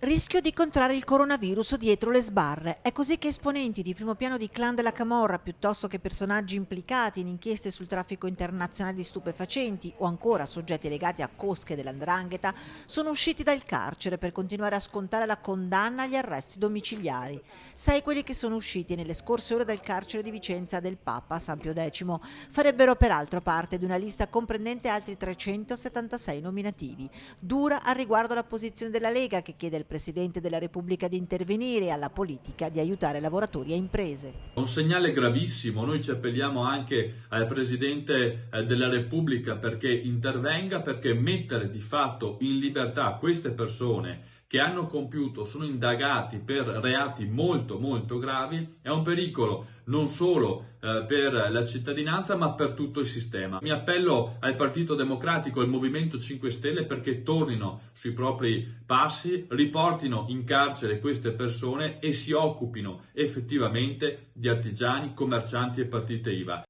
Rischio di contrarre il coronavirus dietro le sbarre. È così che esponenti di primo piano di clan della Camorra, piuttosto che personaggi implicati in inchieste sul traffico internazionale di stupefacenti o ancora soggetti legati a cosche dell''ndrangheta, sono usciti dal carcere per continuare a scontare la condanna agli arresti domiciliari. 6 quelli che sono usciti nelle scorse ore dal carcere di Vicenza del Papa San Pio X farebbero peraltro parte di una lista comprendente altri 376 nominativi. Dura al riguardo la posizione della Lega, che chiede al Presidente della Repubblica di intervenire e alla politica di aiutare lavoratori e imprese. Un segnale gravissimo, noi ci appelliamo anche al Presidente della Repubblica perché intervenga, perché mettere di fatto in libertà queste persone che hanno compiuto, sono indagati per reati molto molto gravi, è un pericolo non solo per la cittadinanza ma per tutto il sistema. Mi appello al Partito Democratico e al Movimento 5 Stelle perché tornino sui propri passi, riportino in carcere queste persone e si occupino effettivamente di artigiani, commercianti e partite IVA.